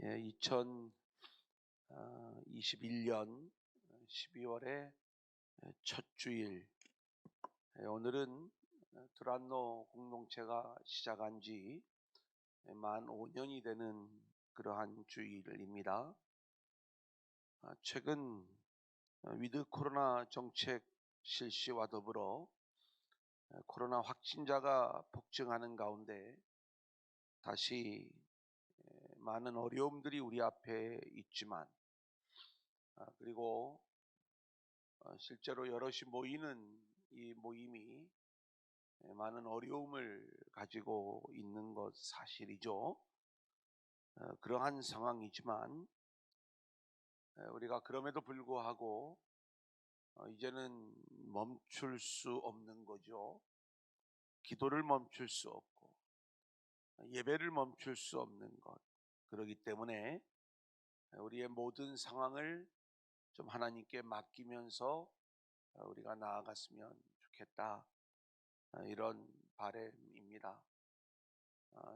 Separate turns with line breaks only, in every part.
2021년 12월의 첫 주일, 오늘은 두란노 공동체가 시작한 지 만 5년이 되는 그러한 주일입니다. 최근 위드 코로나 정책 실시와 더불어 코로나 확진자가 폭증하는 가운데 다시 많은 어려움들이 우리 앞에 있지만, 그리고 실제로 여럿이 모이는 이 모임이 많은 어려움을 가지고 있는 것 사실이죠. 그러한 상황이지만 우리가 그럼에도 불구하고 이제는 멈출 수 없는 거죠. 기도를 멈출 수 없고 예배를 멈출 수 없는 것. 그렇기 때문에 우리의 모든 상황을 좀 하나님께 맡기면서 우리가 나아갔으면 좋겠다, 이런 바람입니다.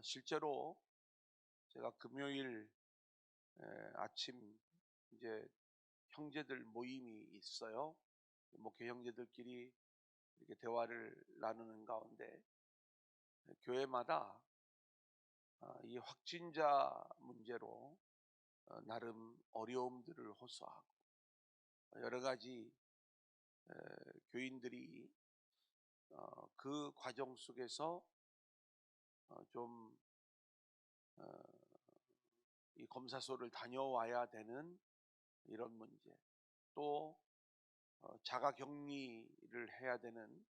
실제로 제가 금요일 아침 이제 형제들 모임이 있어요. 목회 형제들끼리 이렇게 대화를 나누는 가운데 교회마다 이 확진자 문제로 나름 어려움들을 호소하고 여러 가지 교인들이 그 과정 속에서 좀 이 검사소를 다녀와야 되는 이런 문제, 또 자가 격리를 해야 되는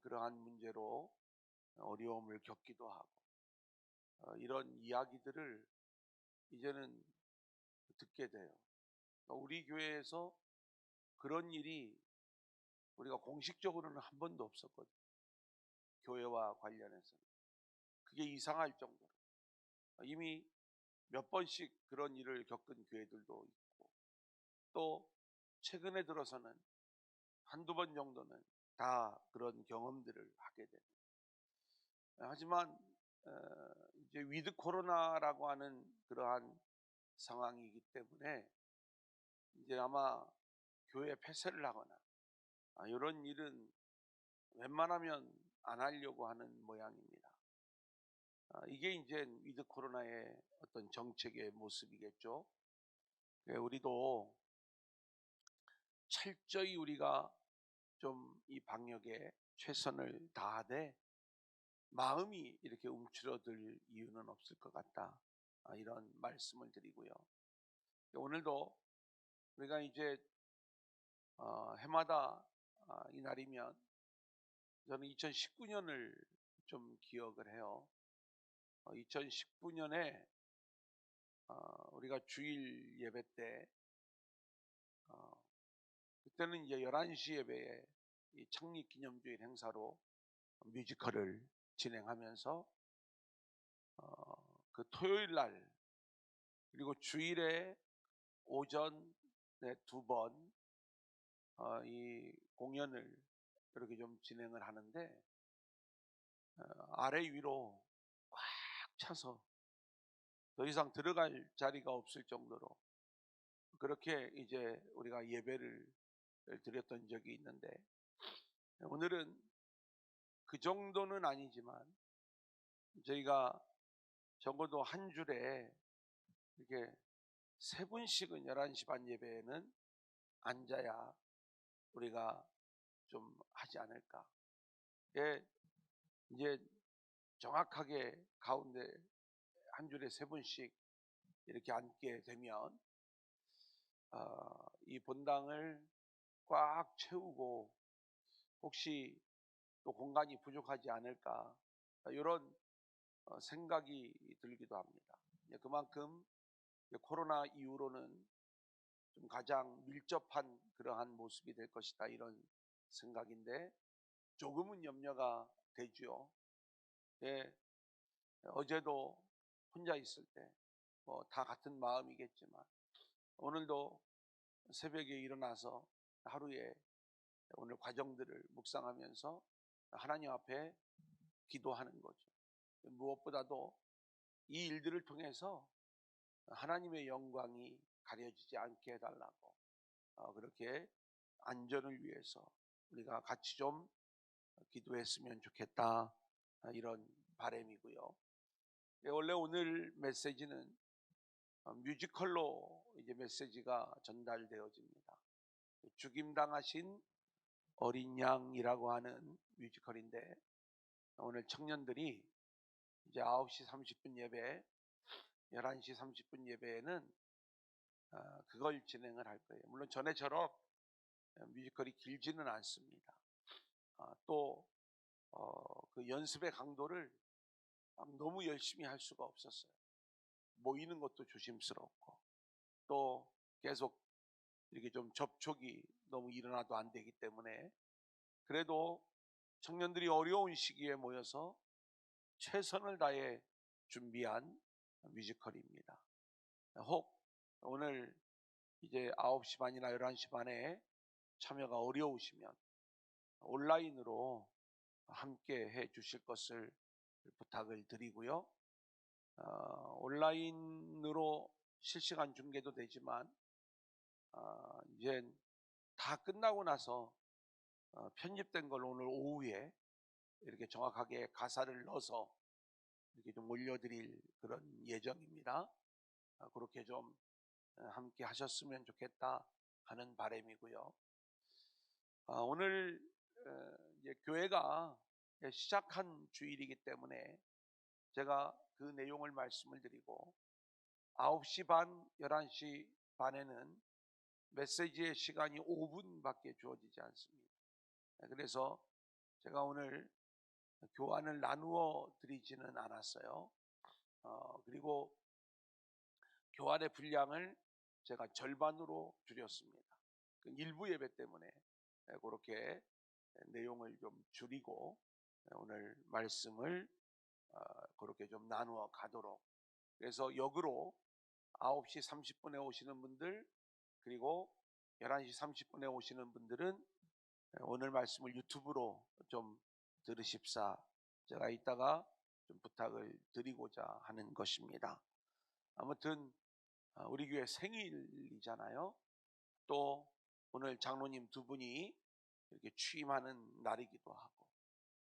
그러한 문제로 어려움을 겪기도 하고, 이런 이야기들을 이제는 듣게 돼요. 우리 교회에서 그런 일이 우리가 공식적으로는 한 번도 없었거든요. 교회와 관련해서는 그게 이상할 정도로 이미 몇 번씩 그런 일을 겪은 교회들도 있고, 또 최근에 들어서는 한두 번 정도는 다 그런 경험들을 하게 됩니다. 하지만 이제 위드 코로나라고 하는 그러한 상황이기 때문에 이제 아마 교회 폐쇄를 하거나 이런 일은 웬만하면 안 하려고 하는 모양입니다. 이게 이제 위드 코로나의 어떤 정책의 모습이겠죠. 우리도 철저히 우리가 좀 이 방역에 최선을 다하되 마음이 이렇게 움츠러들 이유는 없을 것 같다, 이런 말씀을 드리고요. 오늘도 우리가 이제 해마다 이날이면 저는 2019년을 좀 기억을 해요. 2019년에 우리가 주일 예배 때 그때는 이제 11시 예배에 이 창립 기념주일 행사로 뮤지컬을 진행하면서 그 토요일 날 그리고 주일에 오전에 두 번 이 공연을 이렇게 좀 진행을 하는데, 아래 위로 꽉 차서 더 이상 들어갈 자리가 없을 정도로 그렇게 이제 우리가 예배를 드렸던 적이 있는데, 오늘은 그 정도는 아니지만 저희가 적어도 한 줄에 이렇게 세 분씩은 11시 반 예배에는 앉아야 우리가 좀 하지 않을까. 이제 정확하게 가운데 한 줄에 세 분씩 이렇게 앉게 되면 이 본당을 꽉 채우고 혹시 또 공간이 부족하지 않을까, 이런 생각이 들기도 합니다. 그만큼 코로나 이후로는 좀 가장 밀접한 그러한 모습이 될 것이다, 이런 생각인데 조금은 염려가 되죠. 어제도 혼자 있을 때 뭐 다 같은 마음이겠지만 오늘도 새벽에 일어나서 하루에 오늘 과정들을 묵상하면서 하나님 앞에 기도하는 거죠. 무엇보다도 이 일들을 통해서 하나님의 영광이 가려지지 않게 해달라고 그렇게 안전을 위해서 우리가 같이 좀 기도했으면 좋겠다, 이런 바람이고요. 원래 오늘 메시지는 뮤지컬로 이제 메시지가 전달되어집니다. 죽임당하신 어린 양이라고 하는 뮤지컬인데, 오늘 청년들이 이제 9시 30분 예배, 11시 30분 예배에는 그걸 진행을 할 거예요. 물론 전에처럼 뮤지컬이 길지는 않습니다. 또 그 연습의 강도를 너무 열심히 할 수가 없었어요. 모이는 것도 조심스럽고, 또 계속 이렇게 좀 접촉이 너무 일어나도 안 되기 때문에, 그래도 청년들이 어려운 시기에 모여서 최선을 다해 준비한 뮤지컬입니다. 혹 오늘 이제 9시 반이나 11시 반에 참여가 어려우시면 온라인으로 함께 해 주실 것을 부탁을 드리고요. 온라인으로 실시간 중계도 되지만 이제 다 끝나고 나서 편집된 걸 오늘 오후에 이렇게 정확하게 가사를 넣어서 이렇게 좀 올려드릴 그런 예정입니다. 그렇게 좀 함께 하셨으면 좋겠다 하는 바람이고요. 오늘 이제 교회가 시작한 주일이기 때문에 제가 그 내용을 말씀을 드리고, 9시 반, 11시 반에는 메시지의 시간이 5분밖에 주어지지 않습니다. 그래서 제가 오늘 교환을 나누어 드리지는 않았어요. 그리고 교환의 분량을 제가 절반으로 줄였습니다. 일부 예배 때문에 그렇게 내용을 좀 줄이고 오늘 말씀을 그렇게 좀 나누어 가도록. 그래서 역으로 9시 30분에 오시는 분들, 그리고 11시 30분에 오시는 분들은 오늘 말씀을 유튜브로 좀 들으십사, 제가 이따가 좀 부탁을 드리고자 하는 것입니다. 아무튼 우리 교회 생일이잖아요. 또 오늘 장로님 두 분이 이렇게 취임하는 날이기도 하고,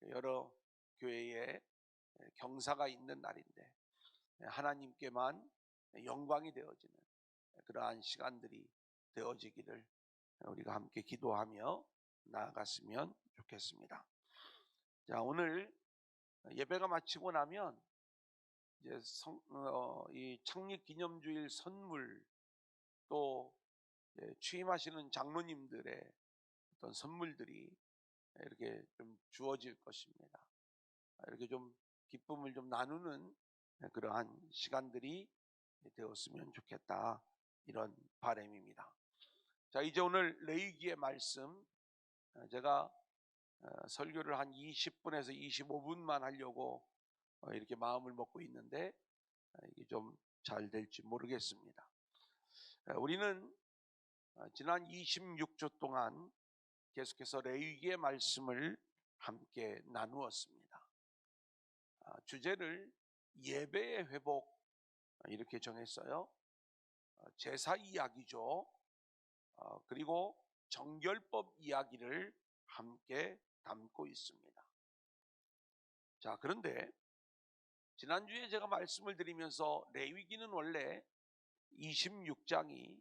여러 교회에 경사가 있는 날인데 하나님께만 영광이 되어지는 그러한 시간들이 되어지기를 우리가 함께 기도하며 나아갔으면 좋겠습니다. 자, 오늘 예배가 마치고 나면 이제 이 창립 기념주일 선물, 또 취임하시는 장로님들의 어떤 선물들이 이렇게 좀 주어질 것입니다. 이렇게 좀 기쁨을 좀 나누는 그러한 시간들이 되었으면 좋겠다, 이런 바람입니다. 자, 이제 오늘 레위기의 말씀, 제가 설교를 한 20분에서 25분만 하려고 이렇게 마음을 먹고 있는데 이게 좀 잘 될지 모르겠습니다. 우리는 지난 26주 동안 계속해서 레위기의 말씀을 함께 나누었습니다. 주제를 예배의 회복 이렇게 정했어요. 제사 이야기죠. 그리고 정결법 이야기를 함께 담고 있습니다. 자, 그런데 지난주에 제가 말씀을 드리면서 레위기는 원래 26장이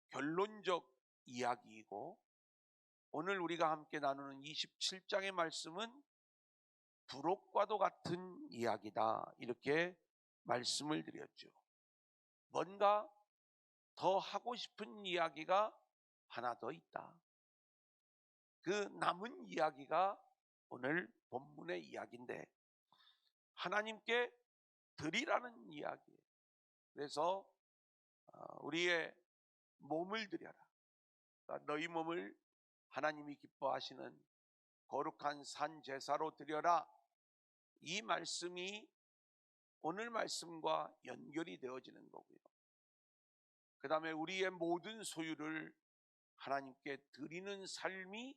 결론적 이야기이고, 오늘 우리가 함께 나누는 27장의 말씀은 부록과도 같은 이야기다, 이렇게 말씀을 드렸죠. 뭔가 더 하고 싶은 이야기가 하나 더 있다. 그 남은 이야기가 오늘 본문의 이야기인데, 하나님께 드리라는 이야기예요. 그래서 우리의 몸을 드려라, 너희 몸을 하나님이 기뻐하시는 거룩한 산 제사로 드려라, 이 말씀이 오늘 말씀과 연결이 되어지는 거고요. 그 다음에 우리의 모든 소유를 하나님께 드리는 삶이,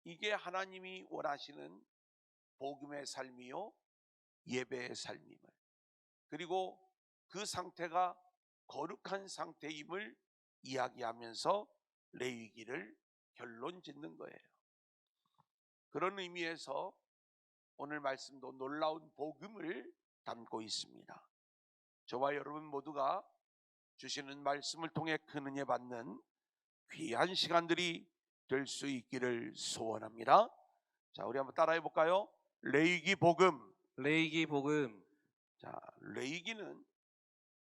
이게 하나님이 원하시는 복음의 삶이요 예배의 삶임을, 그리고 그 상태가 거룩한 상태임을 이야기하면서 레위기를 결론 짓는 거예요. 그런 의미에서 오늘 말씀도 놀라운 복음을 담고 있습니다. 저와 여러분 모두가 주시는 말씀을 통해 큰 은혜 받는 귀한 시간들이 될 수 있기를 소원합니다. 자, 우리 한번 따라해 볼까요? 레위기 복음.
레위기 복음.
자, 레위기는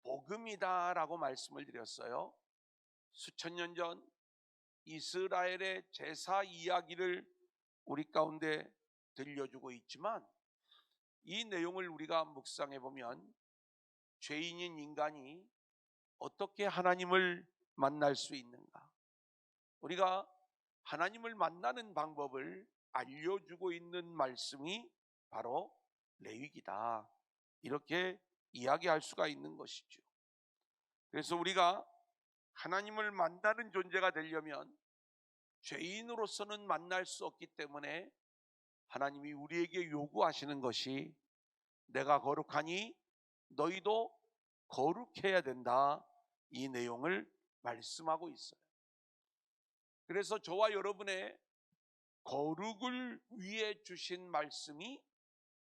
복음이다라고 말씀을 드렸어요. 수천 년 전 이스라엘의 제사 이야기를 우리 가운데 들려주고 있지만, 이 내용을 우리가 묵상해 보면 죄인인 인간이 어떻게 하나님을 만날 수 있는가, 우리가 하나님을 만나는 방법을 알려주고 있는 말씀이 바로 레위기다, 이렇게 이야기할 수가 있는 것이죠. 그래서 우리가 하나님을 만나는 존재가 되려면 죄인으로서는 만날 수 없기 때문에 하나님이 우리에게 요구하시는 것이 내가 거룩하니 너희도 거룩해야 된다, 이 내용을 말씀하고 있어요. 그래서 저와 여러분의 거룩을 위해 주신 말씀이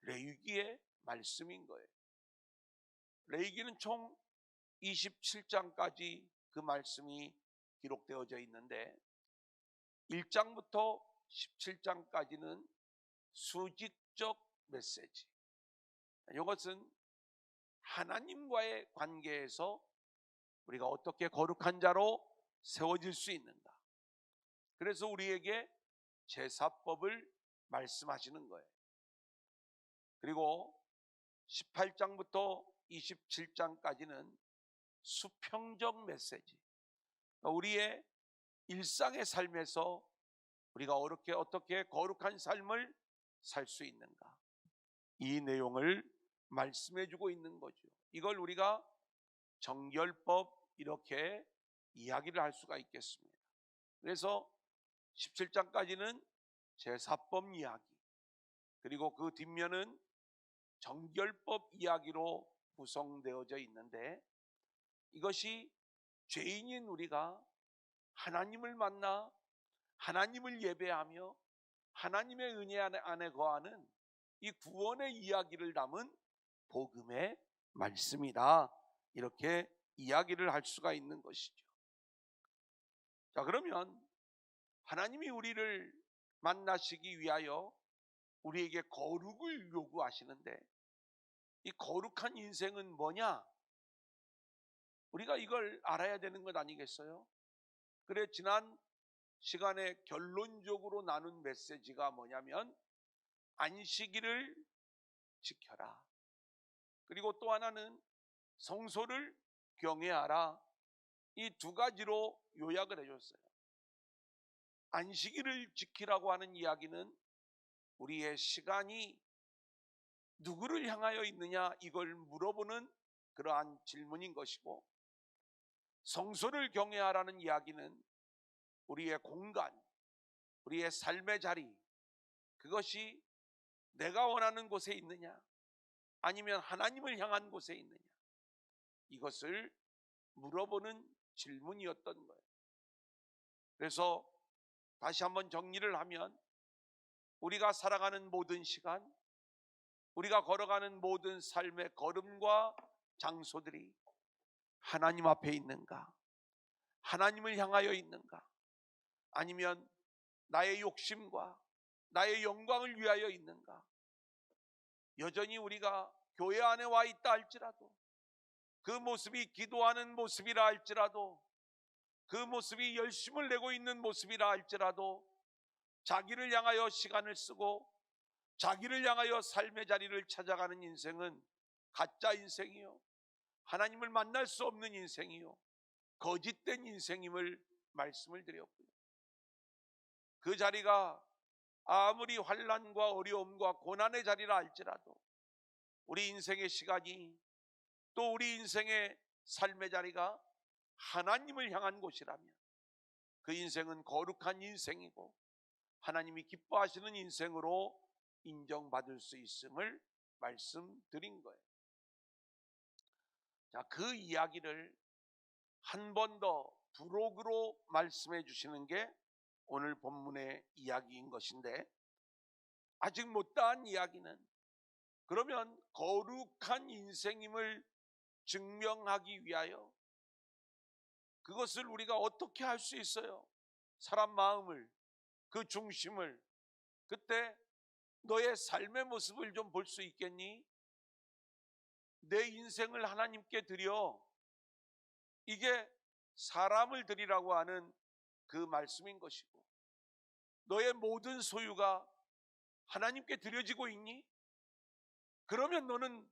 레위기의 말씀인 거예요. 레위기는 총 27장까지 그 말씀이 기록되어져 있는데 1장부터 17장까지는 수직적 메시지, 이것은 하나님과의 관계에서 우리가 어떻게 거룩한 자로 세워질 수 있는가, 그래서 우리에게 제사법을 말씀하시는 거예요. 그리고 18장부터 27장까지는 수평적 메시지, 우리의 일상의 삶에서 우리가 어떻게 거룩한 삶을 살 수 있는가, 이 내용을 말씀해 주고 있는 거죠. 이걸 우리가 정결법, 이렇게 이야기를 할 수가 있겠습니다. 그래서 17장까지는 제사법 이야기, 그리고 그 뒷면은 정결법 이야기로 구성되어져 있는데, 이것이 죄인인 우리가 하나님을 만나 하나님을 예배하며 하나님의 은혜 안에 거하는 이 구원의 이야기를 담은 복음의 말씀이다, 이렇게 이야기를 할 수가 있는 것이죠. 자, 그러면 하나님이 우리를 만나시기 위하여 우리에게 거룩을 요구하시는데, 이 거룩한 인생은 뭐냐? 우리가 이걸 알아야 되는 것 아니겠어요? 그래, 지난 시간에 결론적으로 나눈 메시지가 뭐냐면 안식일을 지켜라, 그리고 또 하나는 성소를 경외하라, 이 두 가지로 요약을 해줬어요. 안식일을 지키라고 하는 이야기는 우리의 시간이 누구를 향하여 있느냐, 이걸 물어보는 그러한 질문인 것이고, 성소를 경외하라는 이야기는 우리의 공간, 우리의 삶의 자리, 그것이 내가 원하는 곳에 있느냐 아니면 하나님을 향한 곳에 있느냐, 이것을 물어보는 질문이었던 거예요. 그래서 다시 한번 정리를 하면, 우리가 살아가는 모든 시간, 우리가 걸어가는 모든 삶의 걸음과 장소들이 하나님 앞에 있는가, 하나님을 향하여 있는가, 아니면 나의 욕심과 나의 영광을 위하여 있는가, 여전히 우리가 교회 안에 와 있다 할지라도, 그 모습이 기도하는 모습이라 할지라도, 그 모습이 열심을 내고 있는 모습이라 할지라도, 자기를 향하여 시간을 쓰고 자기를 향하여 삶의 자리를 찾아가는 인생은 가짜 인생이요, 하나님을 만날 수 없는 인생이요, 거짓된 인생임을 말씀을 드렸고요. 그 자리가 아무리 환난과 어려움과 고난의 자리라 할지라도, 우리 인생의 시간이, 또 우리 인생의 삶의 자리가 하나님을 향한 곳이라면 그 인생은 거룩한 인생이고 하나님이 기뻐하시는 인생으로 인정받을 수 있음을 말씀드린 거예요. 자, 그 이야기를 한 번 더 부록으로 말씀해 주시는 게 오늘 본문의 이야기인 것인데, 아직 못다한 이야기는, 그러면 거룩한 인생임을 증명하기 위하여 그것을 우리가 어떻게 할 수 있어요? 사람 마음을, 그 중심을, 그때 너의 삶의 모습을 좀 볼 수 있겠니? 내 인생을 하나님께 드려. 이게 사람을 드리라고 하는 그 말씀인 것이고, 너의 모든 소유가 하나님께 드려지고 있니? 그러면 너는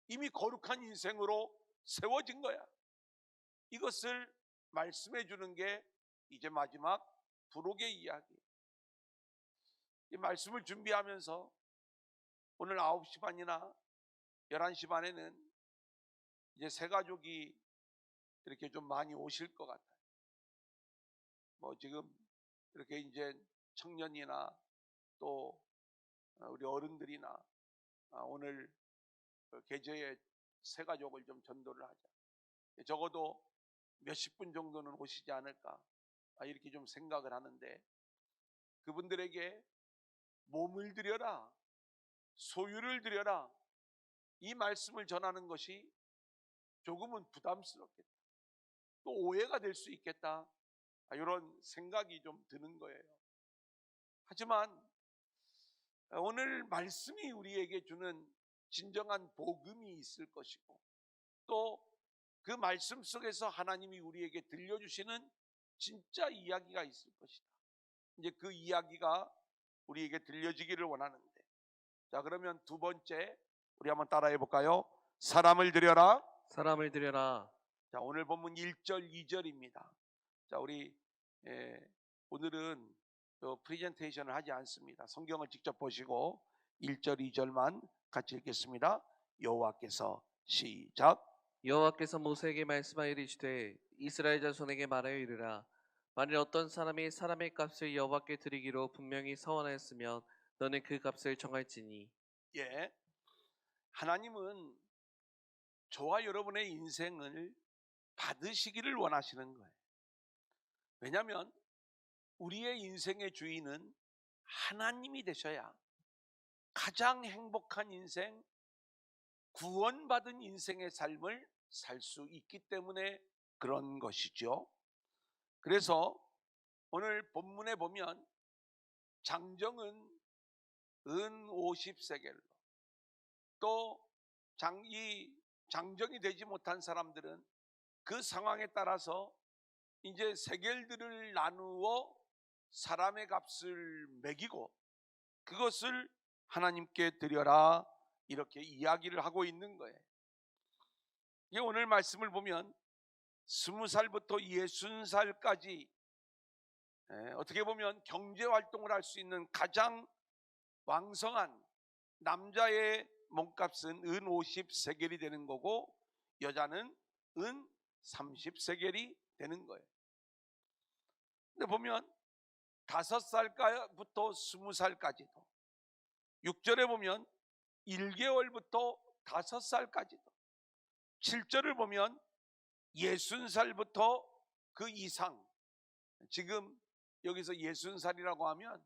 이미 거룩한 인생으로 세워진 거야. 이것을 말씀해 주는 게 이제 마지막 부록의 이야기. 이 말씀을 준비하면서 오늘 9시 반이나 11시 반에는 이제 새 가족이 이렇게 좀 많이 오실 것 같아요. 뭐 지금 이렇게 이제 청년이나 또 우리 어른들이나 오늘 계제에 새 가족을 좀 전도를 하자. 적어도 몇십 분 정도는 오시지 않을까, 이렇게 좀 생각을 하는데, 그분들에게 몸을 드려라, 소유를 드려라, 이 말씀을 전하는 것이 조금은 부담스럽겠다, 또 오해가 될 수 있겠다, 이런 생각이 좀 드는 거예요. 하지만 오늘 말씀이 우리에게 주는 진정한 복음이 있을 것이고, 또 그 말씀 속에서 하나님이 우리에게 들려주시는 진짜 이야기가 있을 것이다. 이제 그 이야기가 우리에게 들려지기를 원하는데, 자, 그러면 두 번째 우리 한번 따라해 볼까요? 사람을 드려라.
사람을 들여라.
자, 오늘 본문 1절 2절입니다. 자, 우리 오늘은 프레젠테이션을 하지 않습니다. 성경을 직접 보시고 1절 2절만 같이 읽겠습니다. 여호와께서, 시작.
여호와께서 모세에게 말씀하여 이르시되 이스라엘 자손에게 말하여 이르라. 만일 어떤 사람이 사람의 값을 여호와께 드리기로 분명히 서원하였으면 너는 그 값을 정할지니.
예, 하나님은 저와 여러분의 인생을 받으시기를 원하시는 거예요. 왜냐하면 우리의 인생의 주인은 하나님이 되셔야 가장 행복한 인생, 구원받은 인생의 삶을 살 수 있기 때문에 그런 것이죠. 그래서 오늘 본문에 보면 장정은 은 50세겔로, 또 이 장정이 되지 못한 사람들은 그 상황에 따라서 이제 세겔들을 나누어 사람의 값을 매기고 그것을 하나님께 드려라, 이렇게 이야기를 하고 있는 거예요. 이 오늘 말씀을 보면 20살부터 60살까지 어떻게 보면 경제활동을 할 수 있는 가장 왕성한 남자의 몸값은 은 50세겔이 되는 거고, 여자는 은 30세겔이 되는 거예요. 근데 보면 5살부터 20살까지도, 6절에 보면 1개월부터 5살까지도, 7절을 보면 60살부터 그 이상, 지금 여기서 60살이라고 하면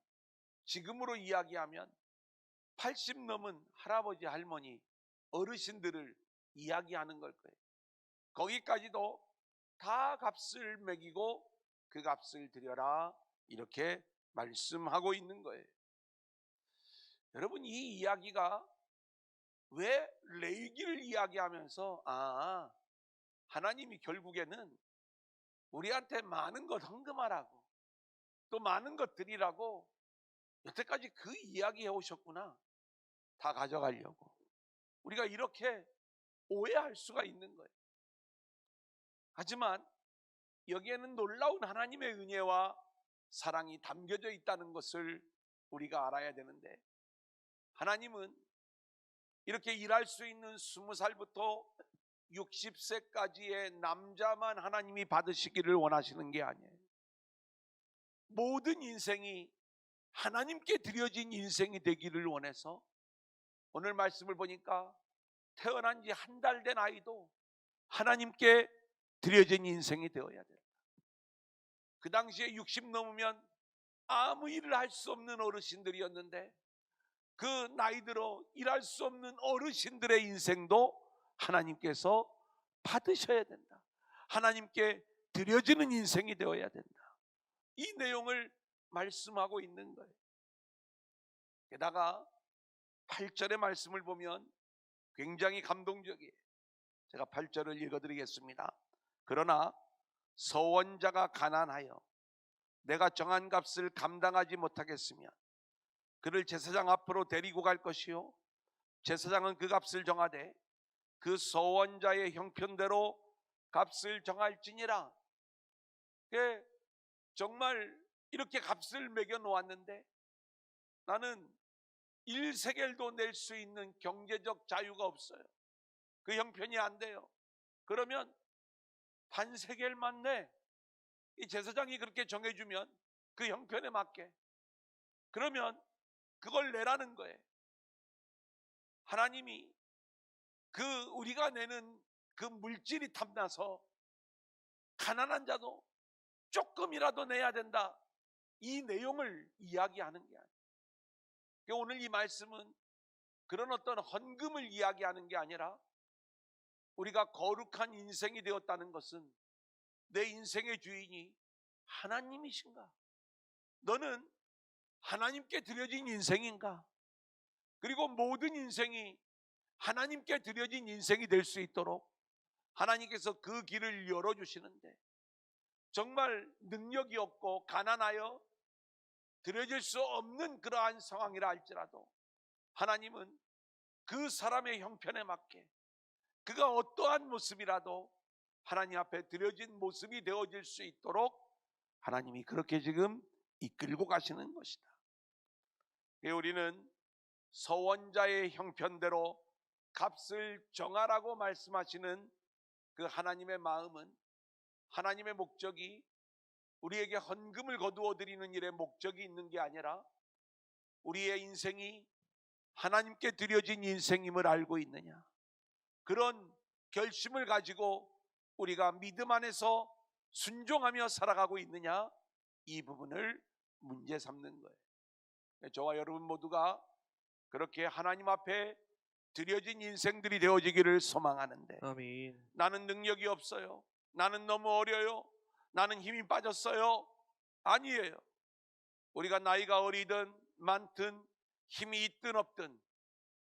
지금으로 이야기하면 80 넘은 할아버지 할머니 어르신들을 이야기하는 걸 거예요. 거기까지도 다 값을 매기고 그 값을 드려라, 이렇게 말씀하고 있는 거예요. 여러분, 이 이야기가 왜 레위기를 이야기하면서 하나님이 결국에는 우리한테 많은 것 헌금하라고, 또 많은 것 드리라고 여태까지 그 이야기 해오셨구나, 다 가져가려고, 우리가 이렇게 오해할 수가 있는 거예요. 하지만 여기에는 놀라운 하나님의 은혜와 사랑이 담겨져 있다는 것을 우리가 알아야 되는데, 하나님은 이렇게 일할 수 있는 20살부터 60세까지의 남자만 하나님이 받으시기를 원하시는 게 아니에요. 모든 인생이 하나님께 드려진 인생이 되기를 원해서, 오늘 말씀을 보니까 태어난 지 한 달 된 아이도 하나님께 드려진 인생이 되어야 된다. 그 당시에 60 넘으면 아무 일을 할 수 없는 어르신들이었는데 그 나이 들어 일할 수 없는 어르신들의 인생도 하나님께서 받으셔야 된다. 하나님께 드려지는 인생이 되어야 된다. 이 내용을 말씀하고 있는 거예요. 게다가 8절의 말씀을 보면 굉장히 감동적이에요. 제가 8절을 읽어드리겠습니다. 그러나 서원자가 가난하여 내가 정한 값을 감당하지 못하겠으면 그를 제사장 앞으로 데리고 갈 것이요 제사장은 그 값을 정하되 그 서원자의 형편대로 값을 정할지니라. 정말 이렇게 값을 매겨 놓았는데 나는 1세겔도 낼 수 있는 경제적 자유가 없어요. 그 형편이 안 돼요. 그러면 반세겔만 내. 이 제사장이 그렇게 정해주면 그 형편에 맞게 그러면 그걸 내라는 거예요. 하나님이 그 우리가 내는 그 물질이 탐나서 가난한 자도 조금이라도 내야 된다. 이 내용을 이야기하는 게 아니에요. 오늘 이 말씀은 그런 어떤 헌금을 이야기하는 게 아니라 우리가 거룩한 인생이 되었다는 것은 내 인생의 주인이 하나님이신가? 너는 하나님께 드려진 인생인가? 그리고 모든 인생이 하나님께 드려진 인생이 될 수 있도록 하나님께서 그 길을 열어주시는데 정말 능력이 없고 가난하여 드려질 수 없는 그러한 상황이라 할지라도 하나님은 그 사람의 형편에 맞게 그가 어떠한 모습이라도 하나님 앞에 드려진 모습이 되어질 수 있도록 하나님이 그렇게 지금 이끌고 가시는 것이다. 우리는 서원자의 형편대로 값을 정하라고 말씀하시는 그 하나님의 마음은 하나님의 목적이 우리에게 헌금을 거두어 드리는 일에 목적이 있는 게 아니라 우리의 인생이 하나님께 드려진 인생임을 알고 있느냐, 그런 결심을 가지고 우리가 믿음 안에서 순종하며 살아가고 있느냐, 이 부분을 문제 삼는 거예요. 저와 여러분 모두가 그렇게 하나님 앞에 드려진 인생들이 되어지기를 소망하는데
아멘.
나는 능력이 없어요, 나는 너무 어려요, 나는 힘이 빠졌어요. 아니에요. 우리가 나이가 어리든 많든 힘이 있든 없든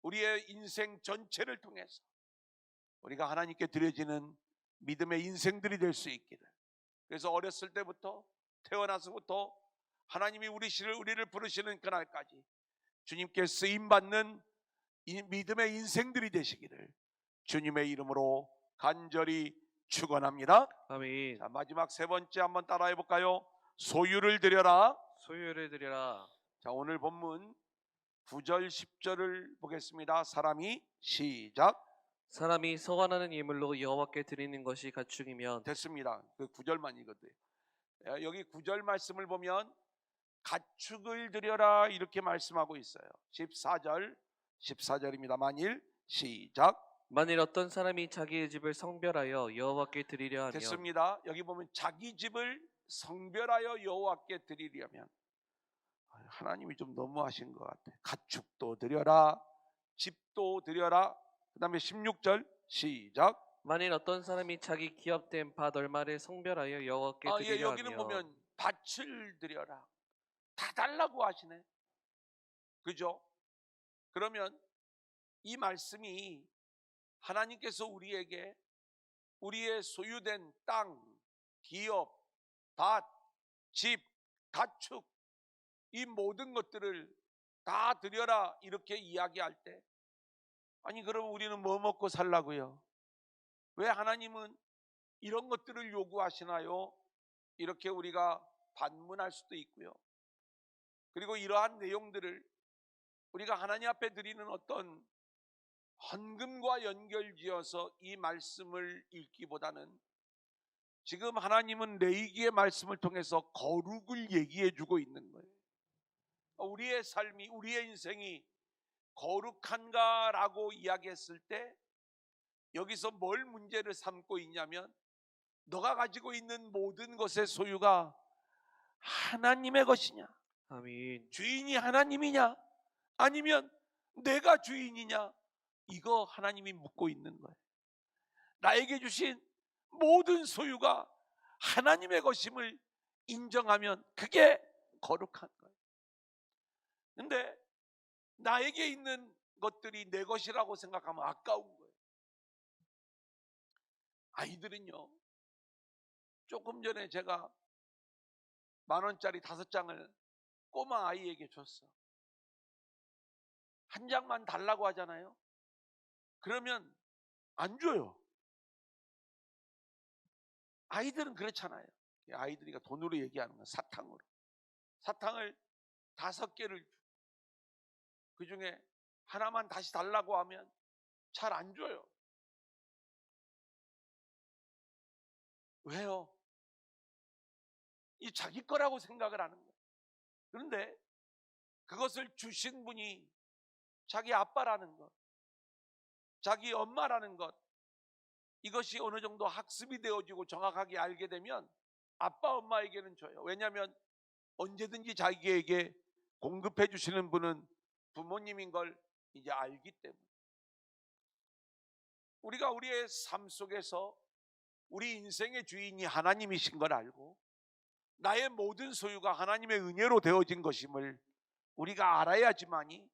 우리의 인생 전체를 통해서 우리가 하나님께 드려지는 믿음의 인생들이 될 수 있기를. 그래서 어렸을 때부터 태어나서부터 하나님이 우리를 부르시는 그날까지 주님께 쓰임받는 이 믿음의 인생들이 되시기를 주님의 이름으로 간절히 축원합니다.
아멘.
자, 마지막 세 번째 한번 따라해 볼까요? 소유를 드려라.
소유를 드려라.
자, 오늘 본문 9절 10절을 보겠습니다. 사람이 시작.
사람이 서원하는 예물로 여호와께 드리는 것이 가축이면
됐습니다. 그 9절만 읽어도요. 여기 9절 말씀을 보면 가축을 드려라 이렇게 말씀하고 있어요. 14절입니다. 만일 시작.
만일 어떤 사람이 자기의 집을 성별하여 여호와께 드리려 하면
됐습니다. 여기 보면 자기 집을 성별하여 여호와께 드리려면 하나님이 좀 너무하신 것 같아요. 가축도 드려라, 집도 드려라. 그 다음에 16절 시작.
만일 어떤 사람이 자기 기업된 밭 얼마를 성별하여 여호와께 드리려
여기는
하며
보면 밭을 드려라, 다 달라고 하시네. 그죠? 그러면 이 말씀이 하나님께서 우리에게 우리의 소유된 땅, 기업, 밭, 집, 가축, 이 모든 것들을 다 드려라 이렇게 이야기할 때, 아니 그럼 우리는 뭐 먹고 살라고요? 왜 하나님은 이런 것들을 요구하시나요? 이렇게 우리가 반문할 수도 있고요. 그리고 이러한 내용들을 우리가 하나님 앞에 드리는 어떤 헌금과 연결지어서 이 말씀을 읽기보다는 지금 하나님은 레위기의 말씀을 통해서 거룩을 얘기해 주고 있는 거예요. 우리의 삶이, 우리의 인생이 거룩한가라고 이야기했을 때 여기서 뭘 문제를 삼고 있냐면 너가 가지고 있는 모든 것의 소유가 하나님의 것이냐,
아멘.
주인이 하나님이냐, 아니면 내가 주인이냐, 이거 하나님이 묻고 있는 거예요. 나에게 주신 모든 소유가 하나님의 것임을 인정하면 그게 거룩한 거예요. 근데 나에게 있는 것들이 내 것이라고 생각하면 아까운 거예요. 아이들은요, 조금 전에 제가 10,000원짜리 5장을 꼬마 아이에게 줬어. 한 장만 달라고 하잖아요. 그러면 안 줘요. 아이들은 그렇잖아요. 아이들이 돈으로 얘기하는 건 사탕으로. 사탕을 5개를 그 중에 하나만 다시 달라고 하면 잘 안 줘요. 왜요? 이 자기 거라고 생각을 하는 거예요. 그런데 그것을 주신 분이 자기 아빠라는 것, 자기 엄마라는 것, 이것이 어느 정도 학습이 되어지고 정확하게 알게 되면 아빠 엄마에게는 줘요. 왜냐하면 언제든지 자기에게 공급해 주시는 분은 부모님인 걸 이제 알기 때문에. 우리가 우리의 삶 속에서 우리 인생의 주인이 하나님이신 걸 알고 나의 모든 소유가 하나님의 은혜로 되어진 것임을 우리가 알아야지만이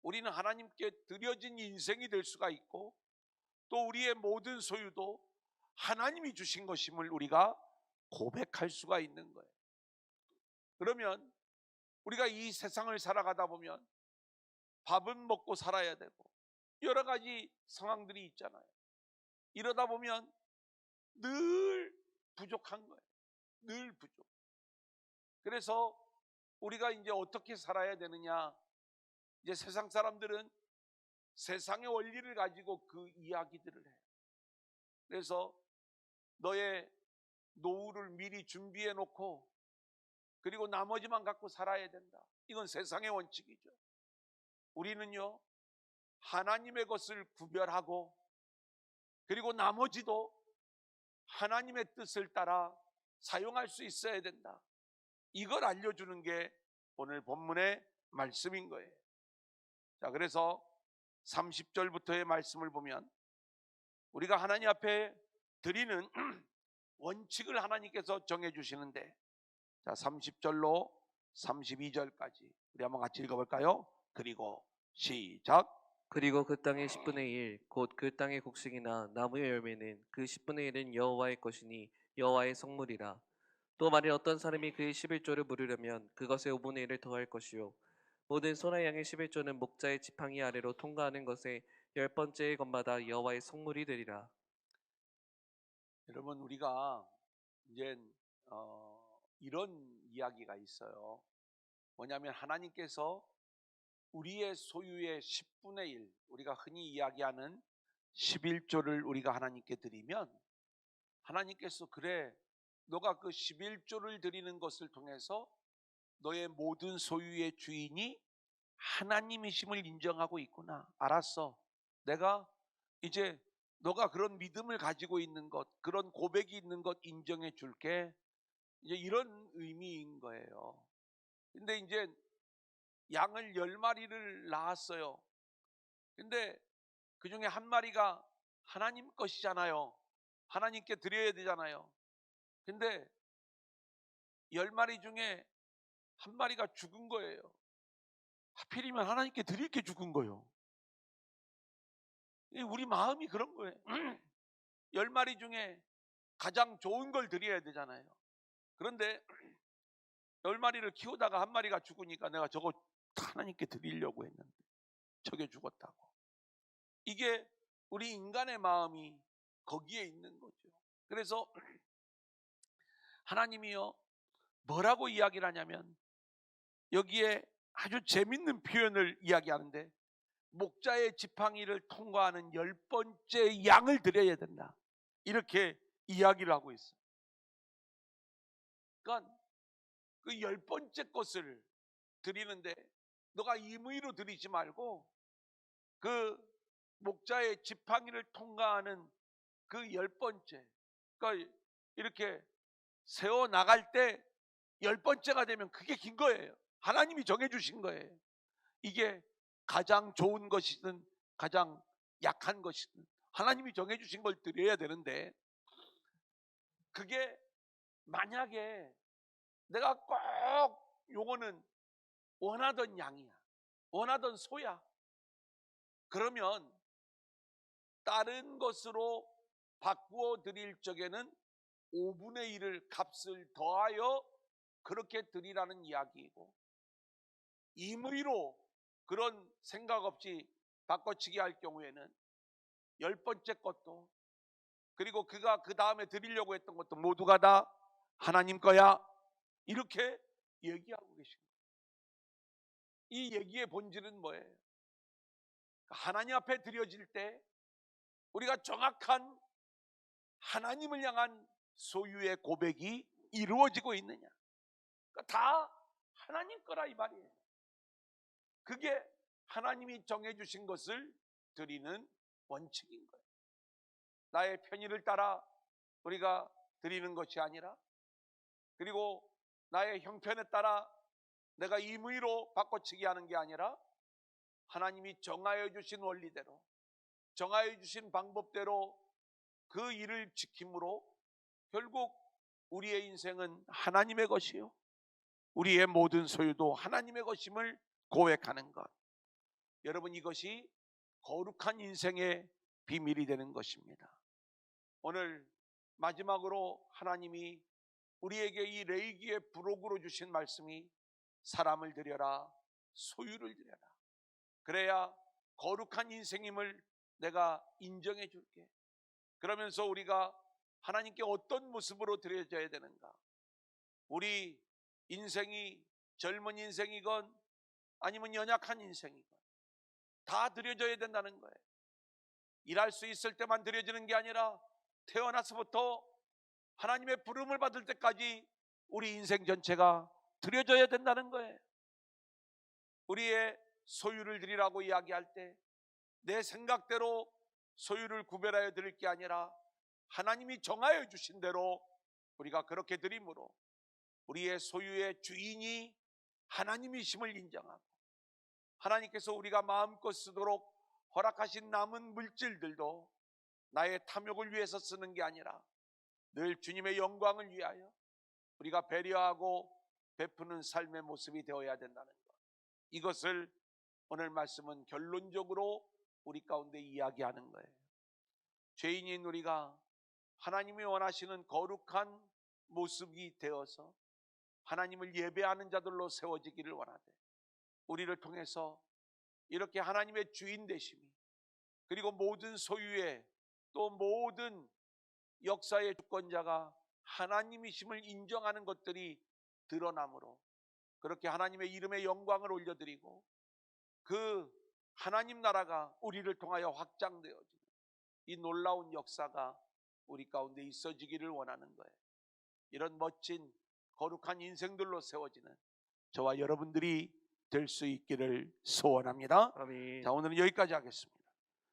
우리는 하나님께 드려진 인생이 될 수가 있고, 또 우리의 모든 소유도 하나님이 주신 것임을 우리가 고백할 수가 있는 거예요. 그러면 우리가 이 세상을 살아가다 보면 밥은 먹고 살아야 되고 여러 가지 상황들이 있잖아요. 이러다 보면 늘 부족한 거예요. 늘 부족. 그래서 우리가 이제 어떻게 살아야 되느냐, 이제 세상 사람들은 세상의 원리를 가지고 그 이야기들을 해요. 그래서 너의 노후를 미리 준비해 놓고 그리고 나머지만 갖고 살아야 된다. 이건 세상의 원칙이죠. 우리는요, 하나님의 것을 구별하고 그리고 나머지도 하나님의 뜻을 따라 사용할 수 있어야 된다. 이걸 알려주는 게 오늘 본문의 말씀인 거예요. 자, 그래서 30절부터의 말씀을 보면 우리가 하나님 앞에 드리는 원칙을 하나님께서 정해주시는데, 자, 30절로 32절까지 우리 한번 같이 읽어볼까요? 그리고 시작.
그리고 그 땅의 10분의 1, 곧 그 땅의 곡식이나 나무의 열매는 그 10분의 1은 여호와의 것이니 여호와의 성물이라. 또 만일 어떤 사람이 그의 11조를 물으려면 그것의 5분의 1을 더할 것이요, 모든 소나 양의 11조는 목자의 지팡이 아래로 통과하는 것의 10번째의 것마다 여호와의 성물이 되리라.
여러분, 우리가 이제 이런 이야기가 있어요. 뭐냐면 하나님께서 우리의 소유의 10분의 1, 우리가 흔히 이야기하는 11조를 우리가 하나님께 드리면 하나님께서 그래, 너가 그 11조를 드리는 것을 통해서 너의 모든 소유의 주인이 하나님이심을 인정하고 있구나. 알았어. 내가 이제 너가 그런 믿음을 가지고 있는 것, 그런 고백이 있는 것 인정해 줄게. 이제 이런 의미인 거예요. 근데 이제 양을 10마리를 낳았어요. 근데 그 중에 한 마리가 하나님 것이잖아요. 하나님께 드려야 되잖아요. 근데 10마리 중에 한 마리가 죽은 거예요. 하필이면 하나님께 드릴 게 죽은 거예요. 우리 마음이 그런 거예요. 10마리 중에 가장 좋은 걸 드려야 되잖아요. 그런데 10마리를 키우다가 한 마리가 죽으니까 내가 저거 하나님께 드리려고 했는데 저게 죽었다고. 이게 우리 인간의 마음이 거기에 있는 거죠. 그래서 하나님이요, 뭐라고 이야기를 하냐면 여기에 아주 재밌는 표현을 이야기하는데, 목자의 지팡이를 통과하는 10번째 양을 드려야 된다, 이렇게 이야기를 하고 있어요. 그러니까 그 10번째 것을 드리는데 너가 임의로 드리지 말고 그 목자의 지팡이를 통과하는 그 10번째, 그러니까 이렇게 세워 나갈 때 10번째가 되면 그게 긴 거예요. 하나님이 정해주신 거예요. 이게 가장 좋은 것이든 가장 약한 것이든 하나님이 정해주신 걸 드려야 되는데, 그게 만약에 내가 꼭 요거는 원하던 양이야, 원하던 소야, 그러면 다른 것으로 바꾸어 드릴 적에는 5분의 1을 값을 더하여 그렇게 드리라는 이야기이고, 임의로 그런 생각 없이 바꿔치기 할 경우에는 10번째 것도, 그리고 그가 그 다음에 드리려고 했던 것도 모두가 다 하나님 거야, 이렇게 얘기하고 계신 거예요. 이 얘기의 본질은 뭐예요? 하나님 앞에 드려질 때 우리가 정확한 하나님을 향한 소유의 고백이 이루어지고 있느냐, 그러니까 다 하나님 거라 이 말이에요. 그게 하나님이 정해주신 것을 드리는 원칙인 거예요. 나의 편의를 따라 우리가 드리는 것이 아니라, 그리고 나의 형편에 따라 내가 임의로 바꿔치기 하는 게 아니라, 하나님이 정하여 주신 원리대로, 정하여 주신 방법대로 그 일을 지킴으로 결국 우리의 인생은 하나님의 것이요, 우리의 모든 소유도 하나님의 것임을 고백하는 것. 여러분, 이것이 거룩한 인생의 비밀이 되는 것입니다. 오늘 마지막으로 하나님이 우리에게 이 레위기의 부록으로 주신 말씀이 사람을 드려라, 소유를 드려라. 그래야 거룩한 인생임을 내가 인정해 줄게. 그러면서 우리가 하나님께 어떤 모습으로 드려져야 되는가? 우리 인생이 젊은 인생이건 아니면 연약한 인생이건 다 드려져야 된다는 거예요. 일할 수 있을 때만 드려지는 게 아니라 태어나서부터 하나님의 부름을 받을 때까지 우리 인생 전체가 드려져야 된다는 거예요. 우리의 소유를 드리라고 이야기할 때 내 생각대로 소유를 구별하여 드릴 게 아니라 하나님이 정하여 주신 대로 우리가 그렇게 드림으로 우리의 소유의 주인이 하나님이심을 인정하고, 하나님께서 우리가 마음껏 쓰도록 허락하신 남은 물질들도 나의 탐욕을 위해서 쓰는 게 아니라 늘 주님의 영광을 위하여 우리가 배려하고 베푸는 삶의 모습이 되어야 된다는 것, 이것을 오늘 말씀은 결론적으로 우리 가운데 이야기하는 거예요. 죄인인 우리가 하나님이 원하시는 거룩한 모습이 되어서 하나님을 예배하는 자들로 세워지기를 원하되, 우리를 통해서 이렇게 하나님의 주인 되심이, 그리고 모든 소유의 또 모든 역사의 주권자가 하나님이심을 인정하는 것들이 드러나므로 그렇게 하나님의 이름의 영광을 올려드리고 그 하나님 나라가 우리를 통하여 확장되어지는 이 놀라운 역사가 우리 가운데 있어지기를 원하는 거예요. 이런 멋진 거룩한 인생들로 세워지는 저와 여러분들이 될 수 있기를 소원합니다.
아멘.
자, 오늘은 여기까지 하겠습니다.